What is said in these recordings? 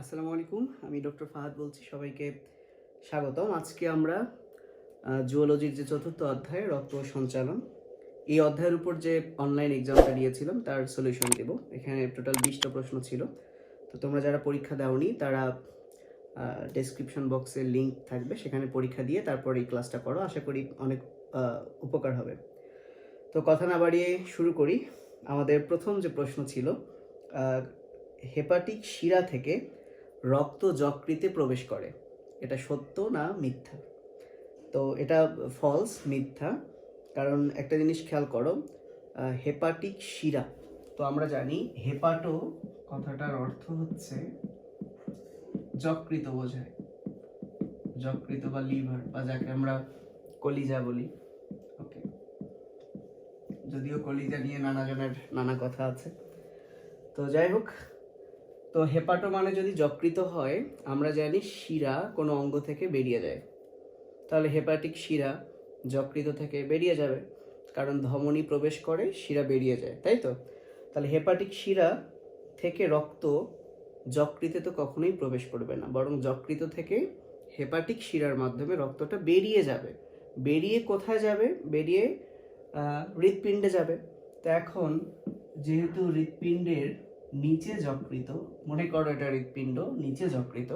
আসসালামু আলাইকুম, আমি ডক্টর ফাহাদ বলছি। সবাইকে স্বাগতম। আজকে আমরা জুওলজির যে চতুর্থ অধ্যায় রক্ত সঞ্চালন, এই অধ্যায়ের উপর যে অনলাইন এক্সামটা দিয়েছিলাম তার সলিউশন দেব। এখানে টোটাল 20টা প্রশ্ন ছিল। তো তোমরা যারা পরীক্ষা দাওনি তারা ডেসক্রিপশন বক্সে লিঙ্ক থাকবে, সেখানে পরীক্ষা দিয়ে তারপর এই ক্লাসটা করো। আশা করি অনেক উপকার হবে। তো কথা না বাড়িয়ে শুরু করি। আমাদের প্রথম যে প্রশ্ন ছিল, হেপাটিক শিরা থেকে রক্ত যকৃতে প্রবেশ করে, এটা সত্য না মিথ্যা? তো এটা ফলস, মিথ্যা। কারণ একটা জিনিস খেয়াল করো, হেপাটিক শিরা, তো আমরা জানি হেপাটো কথাটার অর্থ হচ্ছে যকৃত বোঝায়, যকৃত বা লিভার বা যাকে আমরা কলিজা বলি। ওকে, যদিও কলিজা নিয়ে নানা জনের নানা কথা আছে। তো যাই হোক, তো হেপাটো মানে যদি যকৃত হয়, আমরা জানি শিরা কোনো অঙ্গ থেকে বেরিয়ে যায়, তাহলে হেপাটিক শিরা যকৃত থেকে বেরিয়ে যাবে, কারণ ধমনী প্রবেশ করে শিরা বেরিয়ে যায়, তাই তো? তাহলে হেপাটিক শিরা থেকে রক্ত যকৃতে তো কখনোই প্রবেশ করবে না, বরং যকৃত থেকে হেপাটিক শিরার মাধ্যমে রক্তটা বেরিয়ে যাবে। বেরিয়ে কোথায় যাবে? বেরিয়ে হৃৎপিণ্ডে যাবে। তো এখন যেহেতু হৃৎপিণ্ডের নিচে যকৃত, মনে করো এটা হৃৎপিণ্ড, নিচে যকৃত,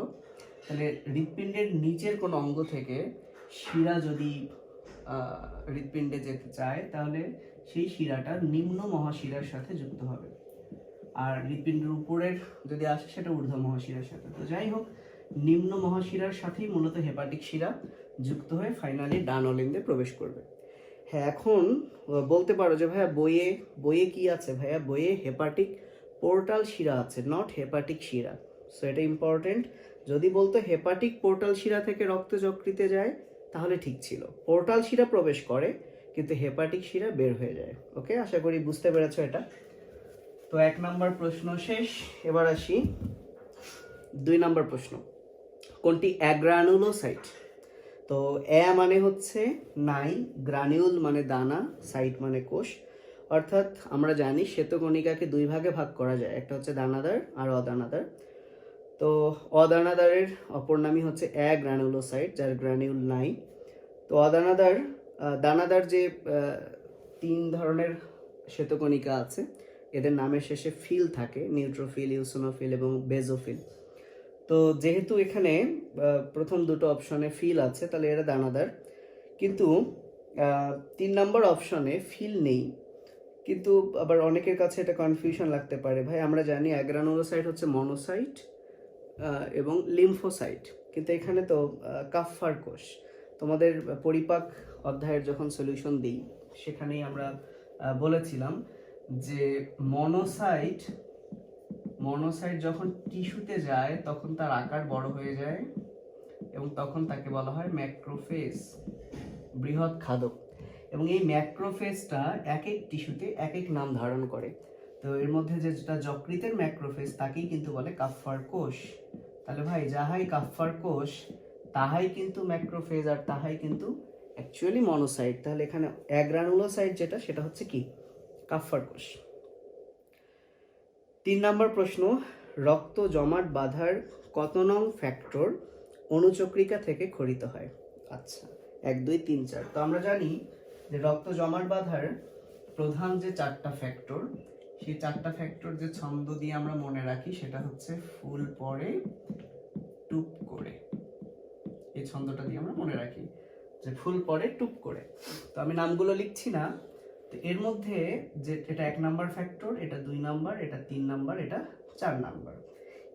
তাহলে হৃৎপিণ্ডের নিচের কোনো অঙ্গ থেকে শিরা যদি হৃৎপিণ্ডে যেতে চায়, তাহলে সেই শিরাটা নিম্ন মহাশিরার সাথে যুক্ত হবে, আর হৃৎপিণ্ডের উপরের যদি আসে সেটা ঊর্ধ্ব মহাশিরার সাথে। তো যাই হোক, নিম্ন মহাশিরার সাথেই মূলত হেপাটিক শিরা যুক্ত হয়ে ফাইনালি ডান অলিন্দে প্রবেশ করবে। হ্যাঁ, এখন বলতে পারো যে ভাইয়া বইয়ে বইয়ে কি আছে? ভাইয়া বইয়ে হেপাটিক পোর্টাল শিরা আছে, নট হেপাটিক শিরা। সো এটা ইম্পর্টেন্ট। যদি বলতো হেপাটিক পোর্টাল শিরা থেকে রক্ত যকৃতে যায়, তাহলে ঠিক ছিল। পোর্টাল শিরা প্রবেশ করে কিন্তু হেপাটিক শিরা বের হয়ে যায়। ওকে, আশা করি বুঝতে পেরেছো এটা। তো 1 নম্বর প্রশ্ন শেষ। এবার আসি 2 নম্বর প্রশ্ন। কোনটি অ্যাগ্রানুলোসাইট? তো মানে হচ্ছে নাই, গ্রানিউল মানে দানা, সাইট মানে কোষ। অর্থাৎ আমরা জানি শ্বেতকণিকাকে 2 ভাগে ভাগ করা যায়, একটা হচ্ছে দানাদার আর অদানাদার। তো অদানাদারের অপর নামই হচ্ছে অ্যাগ্রানুলোসাইট, যার গ্রানিউল নাই। তো অদানাদার, দানাদার যে 3 ধরনের শ্বেতকণিকা আছে, এদের নামের শেষে ফিল থাকে, নিউট্রোফিল, ইউসিনোফিল এবং বেজোফিল। তো যেহেতু এখানে প্রথম দুটো অপশনে ফিল আছে, তাহলে এরা দানাদার। কিন্তু 3 নম্বর অপশনে ফিল নেই। কিন্তু আবার অনেকের কাছে এটা কনফিউশন লাগতে পারে, ভাই আমরা জানি অ্যাগ্রানুলোসাইট হচ্ছে মনোসাইট এবং লিম্ফোসাইট, কিন্তু এখানে তো কাফফার কোষ। তোমাদের পরিপাক অধ্যায়ের যখন সলিউশন দিই, সেখানেই আমরা বলেছিলাম যে মনোসাইট যখন টিস্যুতে যায় তখন তার আকার বড় হয়ে যায় এবং তখন তাকে বলা হয় ম্যাক্রোফেজ, বৃহৎ খাদক। এবং এই ম্যাক্রোফেজটা এক এক টিস্যুতে এক এক নাম ধারণ করে। তো এর মধ্যে যেটা যকৃতের ম্যাক্রোফেজ, তাকেই কিন্তু বলে কাফফার কোষ। তাহলে ভাই যাহাই কাফফার কোষ, তাহাই কিন্তু ম্যাক্রোফেজ, আর তাহাই কিন্তু অ্যাকচুয়ালি মনোসাইট। তাহলে এখানে অ্যাগ্রানুলোসাইট যেটা, সেটা হচ্ছে কি? কাফফার কোষ। 3 নম্বর প্রশ্ন, রক্ত জমাট বাঁধার কত নং ফ্যাক্টর অণুচক্রিকা থেকে ক্ষরিত হয়? আচ্ছা, 1 2 3 4। তো আমরা জানি যে রক্ত জমাট বাঁধার প্রধান যে 4টা ফ্যাক্টর, সেই 4টা ফ্যাক্টর যে ছন্দ দিয়ে আমরা মনে রাখি, সেটা হচ্ছে ফুল পড়ে টুপ করে। এই ছন্দটা দিয়ে আমরা মনে রাখি যে ফুল পড়ে টুপ করে। তো আমি নামগুলো লিখছি না। তো এর মধ্যে যে এটা 1 নাম্বার ফ্যাক্টর, এটা 2 নাম্বার, এটা 3 নাম্বার, এটা 4 নাম্বার।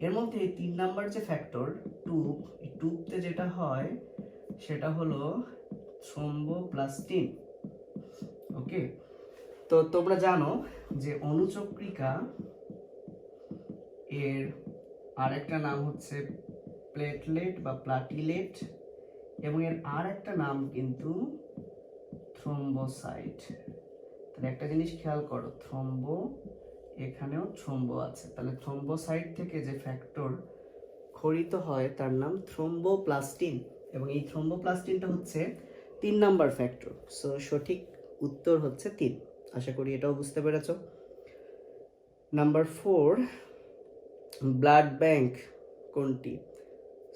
এর মধ্যে 3 নাম্বার যে ফ্যাক্টর টুপ, এই টুপতে যেটা হয় সেটা হলো থ্রোম্বোপ্লাস্টিন। ওকে, তো তোমরা জানো যে অণুচক্রিকা এর আরেকটা নাম হচ্ছে প্লেটলেট বা প্লাটিলেট, এবং এর আর একটা নাম কিন্তু থ্রোম্বোসাইট। তাহলে একটা জিনিস খেয়াল করো, থ্রোম্বো, এখানেও থ্রোম্বো আছে, তাহলে থ্রোম্বোসাইট থেকে যে ফ্যাক্টর ক্ষরিত হয় তার নাম থ্রোম্বোপ্লাস্টিন, এবং এই থ্রোম্বোপ্লাস্টিনটা হচ্ছে 3 নাম্বার ফ্যাক্টর। সো সঠিক উত্তর হচ্ছে 3। আশা করি এটাও বুঝতে পেরেছো। নাম্বার 4, ব্লাড ব্যাংক কোনটি?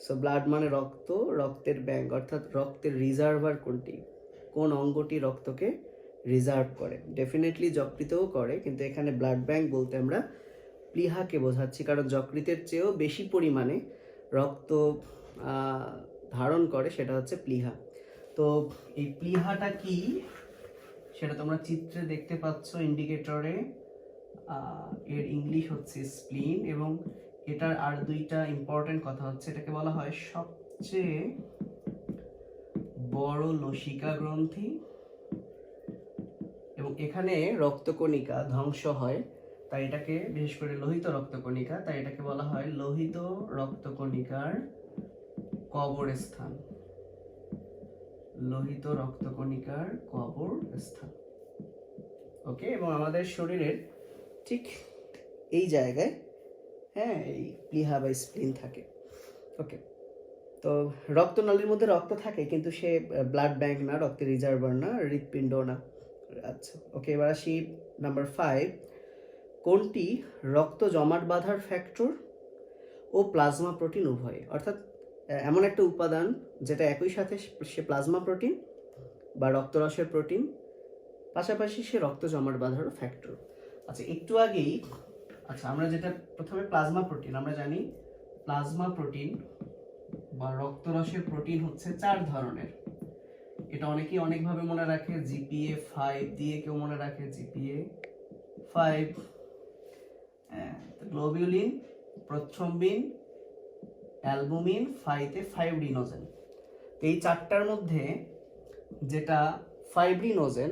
সো ব্লাড মানে রক্ত, রক্তের ব্যাংক অর্থাৎ রক্তের রিজার্ভার কোনটি? কোন অঙ্গটি রক্তকে রিজার্ভ করে? ডেফিনেটলি যকৃতও করে, কিন্তু এখানে ব্লাড ব্যাংক বলতে আমরা প্লীহাকে বোঝাচ্ছি, কারণ যকৃতের চেয়েও বেশি পরিমাণে রক্ত ধারণ করে, সেটা হচ্ছে প্লীহা। তো এই প্লীহাটা কি সেটা তোমরা চিত্রে দেখতে পাচ্ছ ইন্ডিকেটরে। এর ইংলিশ হচ্ছে স্প্লিন, এবং এটার আর দুইটা ইম্পর্টেন্ট কথা হচ্ছে, এটাকে বলা হয় সবচেয়ে বড় লসিকা গ্রন্থি, এবং এখানে রক্তকণিকা ধ্বংস হয়, তাই এটাকে বিশেষ করে লোহিত রক্তকণিকা, তাই এটাকে বলা হয় লোহিত রক্তকণিকার কবরস্থান। লোহিত রক্তকণিকার কবরস্থান। ওকে, এবং আমাদের শরীরের ঠিক এই জায়গায় হ্যাঁ এই প্লীহা বা স্প্লিন থাকে। ওকে, তো রক্তনালীর মধ্যে রক্ত থাকে, কিন্তু সে ব্লাড ব্যাংক না, রক্তের রিজার্ভার না, হৃৎপিণ্ড না। আচ্ছা, ওকে, এবার আসি নাম্বার 5। কোনটি রক্ত জমাট বাঁধার ফ্যাক্টর ও প্লাজমা প্রোটিন উভয়? অর্থাৎ এমন একটা উপাদান যেটা একই সাথে সে প্লাজমা প্রোটিন বা রক্তরসের প্রোটিন, পাশাপাশি সে রক্ত জমাট বাঁধারও ফ্যাক্টর। আচ্ছা, একটু আগেই আমরা যেটা প্রথমে প্লাজমা প্রোটিন, আমরা জানি প্লাজমা প্রোটিন বা রক্তরসের প্রোটিন হচ্ছে 4 ধরনের। এটা অনেকেই অনেকভাবে মনে রাখে, জিপিএ 5 দিয়ে কেউ মনে রাখে জিপিএ 5, গ্লোবিউলিন, প্রথ্রম্বিন, অ্যালবুমিন, 5-রিনোজেন। এই 4টার মধ্যে যেটা ফাইব্রিনোজেন,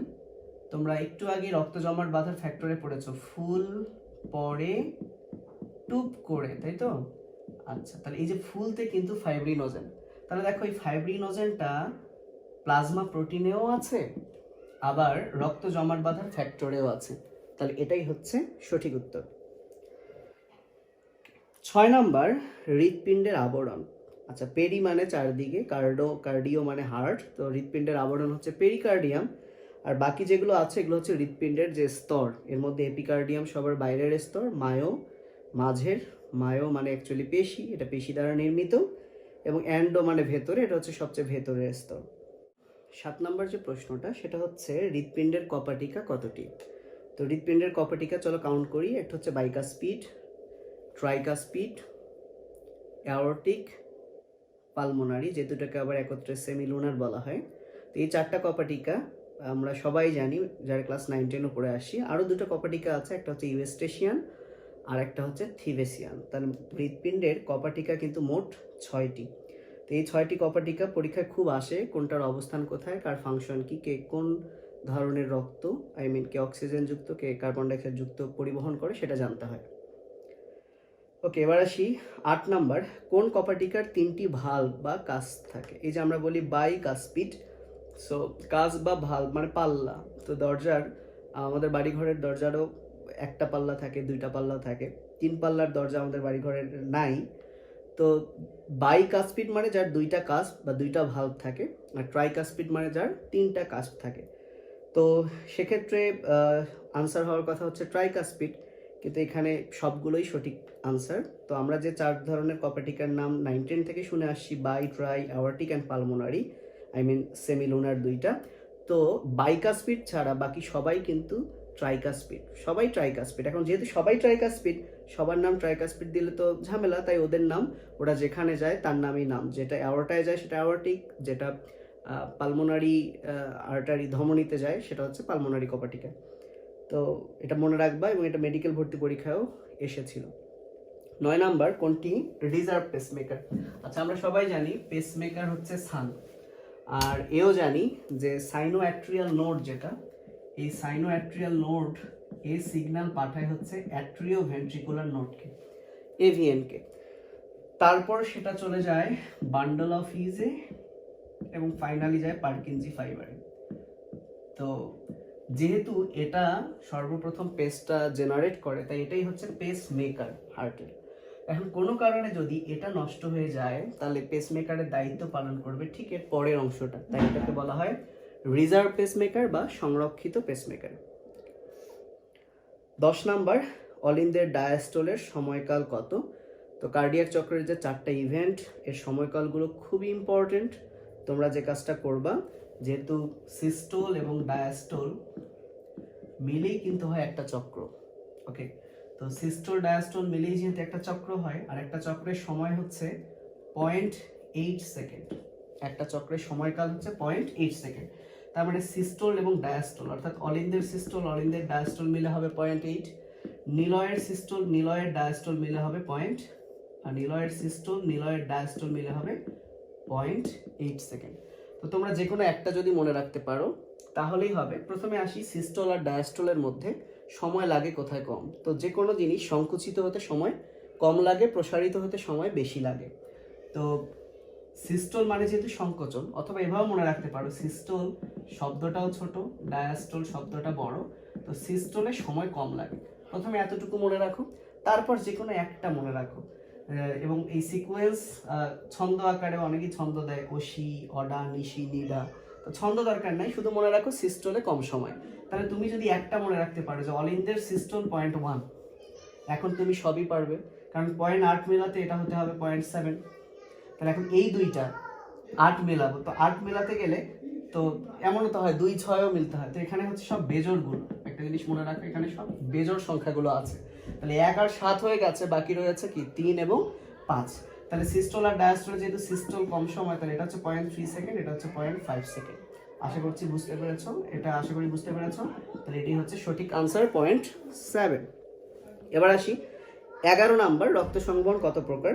তোমরা একটু আগে রক্ত জমাট বাঁধার ফ্যাক্টরে পড়েছো, ফুল পরে টুপ করে, তাই তো? আচ্ছা, তাহলে এই যে ফুলতে কিন্তু ফাইব্রিনোজেন, তাহলে দেখো এই ফাইব্রিনোজেনটা প্লাজমা প্রোটিনেও আছে, আবার রক্ত জমাট বাঁধার ফ্যাক্টরেও আছে, তাহলে এটাই হচ্ছে সঠিক উত্তর। 6 নাম্বার, হৃৎপিণ্ডের আবরণ। আচ্ছা, পেরি মানে চারদিকে, কার্ডিও মানে হার্ট, তো হৃৎপিণ্ডের আবরণ হচ্ছে পেরিকার্ডিয়াম, আর বাকি যেগুলো আছে এগুলো হচ্ছে হৃৎপিণ্ডের যে স্তর, এর মধ্যে এপিকার্ডিয়াম সবার বাইরের স্তর, মায়ো মাঝের, মায়ো মানে অ্যাকচুয়ালি পেশি, এটা পেশি দ্বারা নির্মিত, এবং অ্যান্ডো মানে ভেতরে, এটা হচ্ছে সবচেয়ে ভেতরের স্তর। 7 নম্বর যে প্রশ্নটা সেটা হচ্ছে হৃৎপিণ্ডের কপাটিকা কতটি? তো হৃৎপিণ্ডের কপাটিকা চলো কাউন্ট করি। একটা হচ্ছে বাইকাস্পিড, ট্রাইকাস্পিড, অ্যাওর্টিক, পালমোনারি, যে দুটাকে আবার একত্রে সেমিলুনার বলা হয়। তো এই 4টা কপাটিকা আমরা সবাই জানি যারা ক্লাস 9-10 পড়ে আসি। আরও 2টা কপাটিকা আছে, একটা হচ্ছে ইউস্টেশিয়ান আর একটা হচ্ছে থিভেসিয়ান। তাহলে হৃৎপিণ্ডের কপাটিকা কিন্তু মোট 6টি। তো এই 6টি কপাটিকা পরীক্ষায় খুব আসে, কোনটার অবস্থান কোথায়, কার ফাংশন কি, কে কোন ধরনের রক্ত, কে অক্সিজেন যুক্ত, কে কার্বন ডাইঅক্সাইড যুক্ত পরিবহন করে, সেটা জানতে হয়। ওকে, এবার আসি 8 নাম্বার, কোন কপাটিকার 3টি ভালভ বা কাস্প থাকে? এই যে আমরা বলি বাইকাস্পিড, সো কাস্প বা ভালভ মানে পাল্লা। তো দরজার, আমাদের বাড়িঘরের দরজারও একটা পাল্লা থাকে, 2টা পাল্লা থাকে, 3 পাল্লার দরজা আমাদের বাড়িঘরের নাই। তো বাইকাস্পিড মানে যার 2টা কাস্প বা 2টা ভালভ থাকে, আর ট্রাইকাস্পিড মানে যার 3টা কাস্প থাকে। তো সেক্ষেত্রে আনসার হওয়ার কথা হচ্ছে ট্রাইকাস্পিড, কিন্তু এখানে সবগুলোই সঠিক আনসার। তো আমরা যে 4 ধরনের কপাটিকার নাম 9-10 থেকে শুনে আসছি, bi, tri, aortic and pulmonary, semilunar 2টা, তো বাইকাস্পিড ছাড়া বাকি সবাই কিন্তু ট্রাইকাস্পিড, সবাই ট্রাইকাস্পিড। এখন যেহেতু সবাই ট্রাইকাস্পিড, সবার নাম ট্রাইকাস্পিড দিলে তো ঝামেলা, তাই ওদের নাম ওরা যেখানে যায় তার নামই নাম, যেটা অ্যাওর্টায় যায় সেটা অ্যাওর্টিক, যেটা পালমোনারি আর্টারি ধমনীতে যায় সেটা হচ্ছে পালমোনারি কপাটিকা। তো এটা মনে রাখবা, এবং এটা মেডিকেল ভর্তি পরীক্ষায়ও এসেছিল। 9 নাম্বার, কোনটি রিজার্ভ পেসমেকার? আচ্ছা, আমরা সবাই জানি পেসমেকার হচ্ছে সান, আর এও জানি যে সাইনোঅ্যাট্রিয়াল নোড, যেটা এই সাইনোঅ্যাট্রিয়াল নোড এই সিগন্যাল পাঠায় হচ্ছে অ্যাট্রিওভেন্ট্রিকুলার নোডকে, এভিএনকে, তারপর সেটা চলে যায় বান্ডল অফ হিজে, এবং ফাইনালি যায় পার্কিনজি ফাইবারে। তো যেহেতু এটা সর্বপ্রথম পেসটা জেনারেট করে, তাই এটাই হচ্ছে পেস মেকার হার্টের। এখন কোনো কারণে যদি এটা নষ্ট হয়ে যায়, তাহলে পেসমেকারের দায়িত্ব পালন করবে ঠিক এর পরের অংশটা, তাই এটাকে বলা হয় রিজার্ভ পেসমেকার বা সংরক্ষিত পেসমেকার। 10 নাম্বার, অলিন্দের ডায়াস্টোলের সময়কাল কত? তো কার্ডিয়াক চক্রের যে 4টা ইভেন্ট, এর সময়কালগুলো খুবই ইম্পর্টেন্ট। তোমরা যে কাজটা করবা, যেহেতু সিস্টোল এবং ডায়াস্টোল মিলেই কিন্তু হয় একটা চক্র, ওকে। তো সিস্টোল ডায়াস্টোল মিলেই যেহেতু একটা চক্র হয়, আর একটা চক্রের সময় হচ্ছে 0.8 সেকেন্ড, একটা চক্রের সময়কাল হচ্ছে 0.8 সেকেন্ড। তার মানে সিস্টোল এবং ডায়াস্টোল অর্থাৎ অলিন্দের সিস্টোল অলিন্দের ডায়াস্টোল মিলে হবে 0.8, নিলয়ের সিস্টোল নিলয়ের ডায়াস্টোল মিলে হবে আর নিলয়ের সিস্টোল নিলয়ের ডায়াস্টোল মিলে হবে 0.8 সেকেন্ড। তো তোমরা যে কোনো একটা যদি মনে রাখতে পারো তাহলেই হবে। প্রথমে আসি সিস্টোল আর ডায়াস্টোলের মধ্যে সময় লাগে কোথায় কম। তো যে কোনো জিনিস সংকুচিত হতে সময় কম লাগে, প্রসারিত হতে সময় বেশি লাগে। তো সিস্টোল মানে যেহেতু সংকোচন, অথবা এভাবে মনে রাখতে পারো সিস্টোল শব্দটাও ছোট, ডায়াস্টোল শব্দটা বড়, তো সিস্টোলে সময় কম লাগে। প্রথমে এতটুকু মনে রাখো, তারপর যে কোনো একটা মনে রাখো। এবং এই সিকোয়েন্স ছন্দ আকারে অনেকেই ছন্দ দেয়, ওশি, অডা, নিশি, নিডা। তো ছন্দ দরকার নাই, শুধু মনে রাখো সিস্টোলে কম সময়। তাহলে তুমি যদি একটা মনে রাখতে পারো যে অলিন্দের সিস্টোল 0.1, এখন তুমি সবই পারবে, কারণ 0.8 মেলাতে এটা হতে হবে 0.7। তাহলে এখন এই দুইটা 8 মেলাবো, তো 8 মেলাতে গেলে তো এমনও তো হয় 2, 6ও মিলতে হয়। তো এখানে হচ্ছে সব বেজোড়গুলো, একটা জিনিস মনে রাখো, এখানে সব বেজোড় সংখ্যাগুলো আছে। তাহলে 1 আর 7 হয়ে গেছে, বাকি রয়েছে কি 3 এবং 5। তাহলে সিস্টোল আর ডায়াস্টোল, যেহেতু সিস্টোল কম সময়, তাহলে এটা হচ্ছে 0.3 সেকেন্ড, এটা হচ্ছে 0.5 সেকেন্ড। আশা করছি বুঝতে পেরেছো, এটা আশা করি বুঝতে পেরেছো। তাহলে এটাই হচ্ছে সঠিক আনসার 0.7। এবার আসি 11 নাম্বার, রক্ত সংবহন কত প্রকার।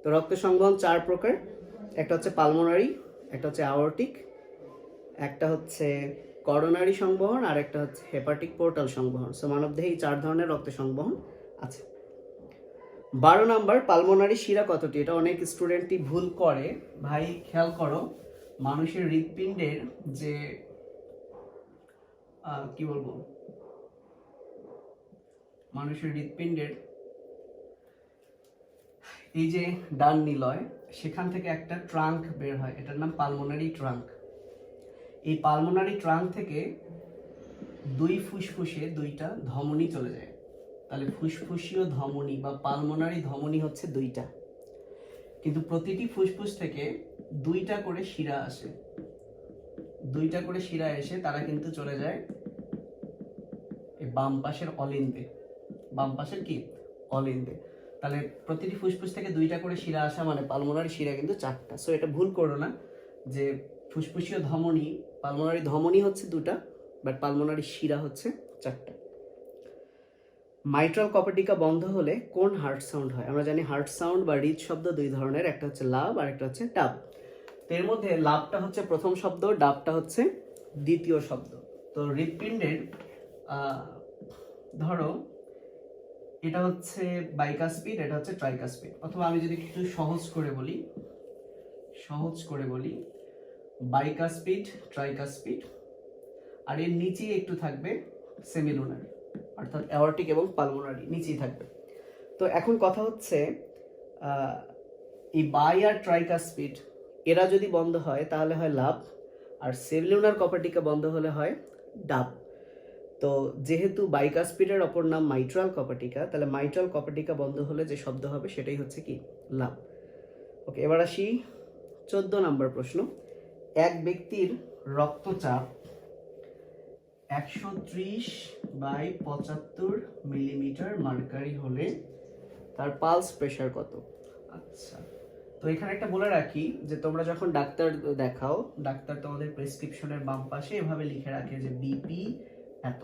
তো রক্ত সংবহন 4 প্রকার। একটা হচ্ছে পালমোনারি, একটা হচ্ছে অ্যাওর্টিক, একটা হচ্ছে করোনারি সংবহন, আর একটা হচ্ছে হেপাটিক পোর্টাল সংবহন। সো মানবদেহে এই 4 ধরনের রক্ত সংবহন আছে। 12 নাম্বার, পালমোনারি শিরা কতটি। এটা অনেক স্টুডেন্টই ভুল করে। ভাই খেয়াল করো, মানুষের হৃৎপিণ্ডের যে কি বলবো, মানুষের হৃৎপিণ্ডের এই যে ডান নিলয়, সেখান থেকে একটা ট্রাঙ্ক বের হয়, এটার নাম পালমোনারি ট্রাঙ্ক। এই পালমোনারি ট্রাঙ্ক থেকে 2 ফুসফুসে 2টা ধমনী চলে যায়। তাহলে ফুসফুসীয় ধমনী বা পালমোনারি ধমনী হচ্ছে 2টা, কিন্তু প্রতিটি ফুসফুস থেকে 2টা করে শিরা আসে। 2টা করে শিরা এসে তারা কিন্তু চলে যায় এই বাম পাশের অলিন্দে। বাম পাশের কি অলিন্দে। তাহলে প্রতিটি ফুসফুস থেকে 2টা করে শিরা আসা মানে পালমোনারি শিরা কিন্তু 4টা। সো এটা ভুল করো না যে ফুসফুসীয় ধমনী, পালমোনারি ধমনী হচ্ছে 2টা, বাট পালমোনারি শিরা হচ্ছে 4টা। মাইট্রাল কপাটিকা বন্ধ হলে কোন হার্ট সাউন্ড হয়। আমরা জানি হার্ট সাউন্ড বা হৃদ শব্দ 2 ধরনের, একটা হচ্ছে লাভ আর একটা হচ্ছে ডাব। তো এর মধ্যে লাভটা হচ্ছে প্রথম শব্দ, ডাবটা হচ্ছে দ্বিতীয় শব্দ। তো হৃৎপিণ্ডের ধরো এটা হচ্ছে বাইকাস্পিড, এটা হচ্ছে ট্রাইকাস্পিড, অথবা আমি যদি একটু সহজ করে বলি বাইকাস্পিড, ট্রাইকাস্পিড, আর এর নিচেই একটু থাকবে সেমিলুনার, অর্থাৎ অ্যাওর্টিক এবং পালমোনারি নিচেই থাকবে। তো এখন কথা হচ্ছে এই বাই আর ট্রাইকাস্পিড এরা যদি বন্ধ হয় তাহলে হয় লাভ, আর সেমিলুনার কপাটিকা বন্ধ হলে হয় ডাব। তো যেহেতু বাইকাস্পিডের অপর নাম মাইট্রাল কপাটিকা, তাহলে মাইট্রাল কপাটিকা বন্ধ হলে যে শব্দ হবে সেটাই হচ্ছে কি লাভ। ওকে, এবার আসি 14 নম্বর প্রশ্ন। এক ব্যক্তির রক্তচাপ 130/75 মিলিমিটার মার্কারি হলে তার পালস প্রেশার কত। আচ্ছা, তো এখানে একটা বলে রাখি যে তোমরা যখন ডাক্তার দেখাও, ডাক্তার তোমাদের প্রেসক্রিপশনের বাম পাশে এভাবে লিখে রাখে যে বিপি এত।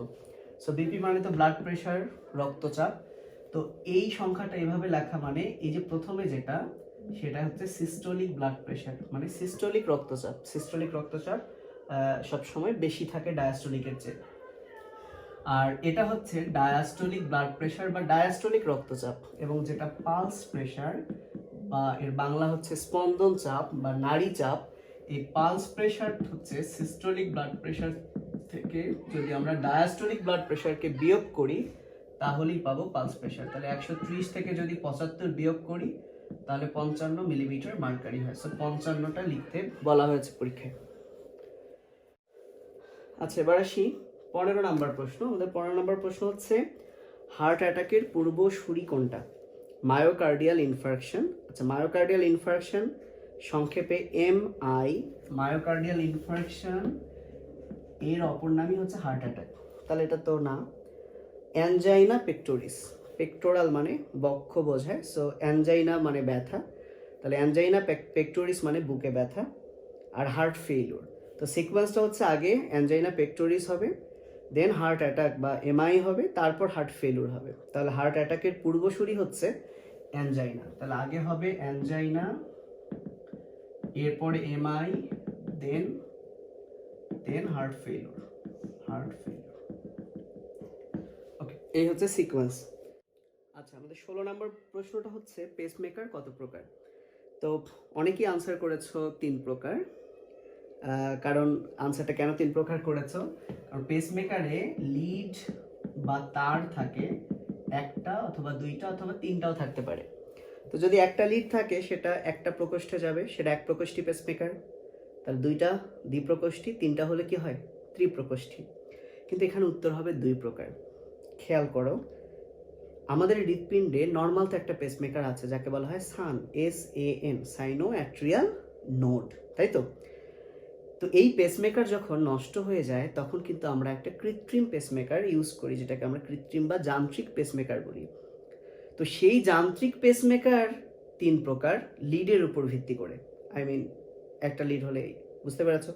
সো বিপি মানে তো ব্লাড প্রেশার, রক্তচাপ। তো এই সংখ্যাটা এভাবে লেখা মানে এই যে প্রথমে যেটা, সেটা হচ্ছে সিস্টোলিক ব্লাড প্রেশার, মানে সিস্টোলিক রক্তচাপ। সিস্টোলিক রক্তচাপ সবসময় বেশি থাকে ডায়াস্টোলিকের চেয়ে। আর এটা হচ্ছে ডায়াস্টোলিক ব্লাড প্রেশার বা ডায়াস্টোলিক রক্তচাপ। এবং যেটা পালস প্রেশার বা এর বাংলা হচ্ছে স্পন্দন চাপ বা নাড়ি চাপ, এই পালস প্রেশার হচ্ছে সিস্টোলিক ব্লাড প্রেশার থেকে যদি আমরা ডায়াস্টোলিক ব্লাড প্রেশারকে বিয়োগ করি তাহলেই পাবো পালস প্রেশার। তাহলে 130 থেকে যদি 75 বিয়োগ করি তাহলে 55 মিলিমিটার মার্কারি হয়। সো 55টা লিখতে বলা হয়েছে পরীক্ষায়। আচ্ছা, এবার আসি 15 নম্বর প্রশ্ন। আমাদের 15 নম্বর প্রশ্ন হচ্ছে হার্ট অ্যাটাকের পূর্বসূরি কোনটা। Myocardial infarction. আচ্ছা, মায়োকার্ডিয়াল ইনফার্কশন সংক্ষেপে MI। মায়োকার্ডিয়াল ইনফার্কশন এর অপর নামই হচ্ছে হার্ট অ্যাটাক, তাহলে এটা তো না। অ্যানজাইনা পেক্টোরিস, পেক্টোরাল মানে বক্ষ বোঝায়, সো অ্যানজাইনা মানে ব্যথা, তাহলে অ্যানজাইনা পেক্টোরিস মানে বুকে ব্যথা। আর হার্ট ফেইলিওর, তো সিকোয়েন্সটা হচ্ছে আগে অ্যানজাইনা পেক্টোরিস হবে, দেন হার্ট অ্যাটাক বা MI হবে, তারপর হার্ট ফেইলিওর হবে। তাহলে হার্ট অ্যাটাকের পূর্বসূরি হচ্ছে অ্যানজাইনা, তাহলে আগে হবে অ্যানজাইনা, এরপরে MI, দেন হার্ট ফেইলিওর। ওকে, এই হচ্ছে সিকোয়েন্স। আচ্ছা, আমাদের 16 নম্বর প্রশ্নটা হচ্ছে পেসমেকার কত প্রকার। তো অনেকেই আনসার করেছো 3 প্রকার। কারণ আনসারটা কেন 3 প্রকার করেছো, কারণ পেসমেকারে লিড বা তার থাকে একটা অথবা দুইটা অথবা তিনটাও থাকতে পারে। তো যদি একটা লিড থাকে সেটা একটা প্রকোষ্ঠে যাবে, সেটা এক প্রকোষ্ঠী পেসমেকার। তাহলে দুইটা দ্বিপ্রকোষ্ঠী, তিনটা হলে কি হয় ত্রিপ্রকোষ্ঠী। কিন্তু এখানে উত্তর হবে 2 প্রকার। খেয়াল করো, আমাদের হৃৎপিণ্ডে নর্মাল তো একটা পেসমেকার আছে যাকে বলা হয় সান, SAN, সাইনো অ্যাট্রিয়াল নোড, তাই তো। তো এই পেসমেকার যখন নষ্ট হয়ে যায় তখন কিন্তু আমরা একটা কৃত্রিম পেসমেকার ইউজ করি, যেটাকে আমরা কৃত্রিম বা যান্ত্রিক পেসমেকার বলি। তো সেই যান্ত্রিক পেসমেকার 3 প্রকার লিডের উপর ভিত্তি করে, একটা লিড হলে, বুঝতে পেরেছো।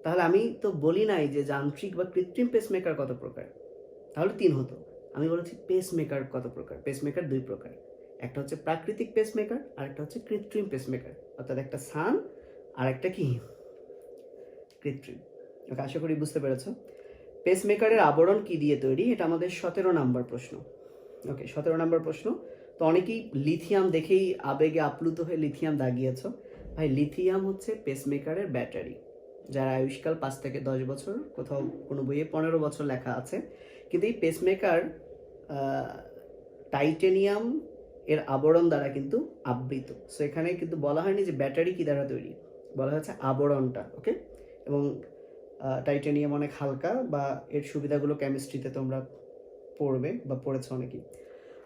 তাহলে আমি তো বলি নাই যে যান্ত্রিক বা কৃত্রিম পেসমেকার কত প্রকার, তাহলে 3 হতো। আমি বলেছি পেসমেকার কত প্রকার। পেসমেকার 2 প্রকার, একটা হচ্ছে প্রাকৃতিক পেসমেকার আর একটা হচ্ছে কৃত্রিম পেসমেকার, অর্থাৎ একটা সান আর একটা কি কৃত্রিম। ওকে, আশা করি বুঝতে পেরেছো। পেসমেকারের আবরণ কি দিয়ে তৈরি, এটা আমাদের 17 নম্বর প্রশ্ন। ওকে, 17 নম্বর প্রশ্ন। তো অনেকেই লিথিয়াম দেখেই আবেগে আপ্লুত হয়ে লিথিয়াম দাগিয়েছ। ভাই, লিথিয়াম হচ্ছে পেসমেকারের ব্যাটারি, যার আয়ুষ্কাল 5 থেকে 10 বছর, কোথাও কোনো বইয়ে 15 বছর লেখা আছে। কিন্তু এই পেসমেকার টাইটেনিয়াম এর আবরণ দ্বারা কিন্তু আবৃত। সো এখানে কিন্তু বলা হয়নি যে ব্যাটারি কি দ্বারা তৈরি, বলা হয়েছে আবরণটা। ওকে, এবং টাইটেনিয়াম অনেক হালকা, বা এর সুবিধাগুলো কেমিস্ট্রিতে তোমরা পড়বে বা পড়েছো অনেকেই।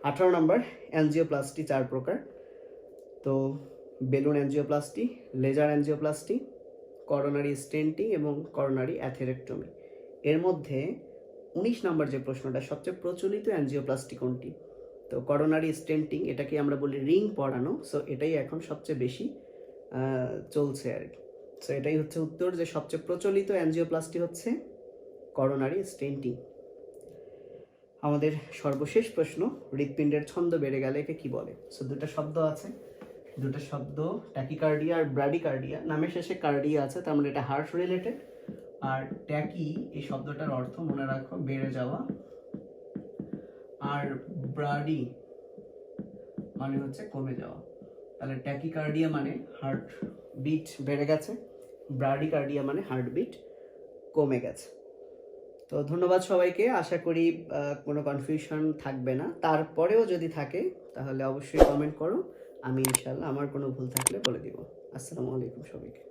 18 নম্বর, অ্যানজিওপ্লাস্টি 4 প্রকার। তো balloon angioplasty, laser angioplasty, coronary stenting এবং করোনারি অ্যাথেরেক্টমি। এর মধ্যে 19 নম্বর যে প্রশ্নটা, সবচেয়ে প্রচলিত অ্যানজিওপ্লাস্টি কোনটি। তো করোনারি স্টেন্টিং, এটাকে আমরা বলি রিং পরানো, সো এটাই এখন সবচেয়ে বেশি চলছে আর কি। সো এটাই হচ্ছে উত্তর, যে সবচেয়ে প্রচলিত অ্যানজিওপ্লাস্টি হচ্ছে করোনারি স্টেন্টিং। আমাদের সর্বশেষ প্রশ্ন, হৃৎপিণ্ডের ছন্দ বেড়ে গেলে একে কি বলে। সো 2টা শব্দ আছে, 2টা শব্দ, ট্যাকিকার্ডিয়া আর ব্র্যাডিকার্ডিয়া। নামের শেষে কার্ডিয়া আছে, তার মানে এটা হার্ট রিলেটেড। আর ট্যাকি এই শব্দটার অর্থ মনে রাখো বেড়ে যাওয়া, আর ব্রাডি মানে হচ্ছে কমে যাওয়া। তাহলে ট্যাকিকার্ডিয়া মানে হার্ট বিট বেড়ে গেছে, ব্রাডিকার্ডিয়া মানে হার্ট বিট কমে গেছে। তো ধন্যবাদ সবাইকে, আশা করি কোনো কনফিউশন থাকবে না। তারপরেও যদি থাকে তাহলে অবশ্যই কমেন্ট করো, আমি ইনশাল্লাহ আমার কোনো ভুল থাকলে বলে দিব। আসসালামু আলাইকুম সবাইকে।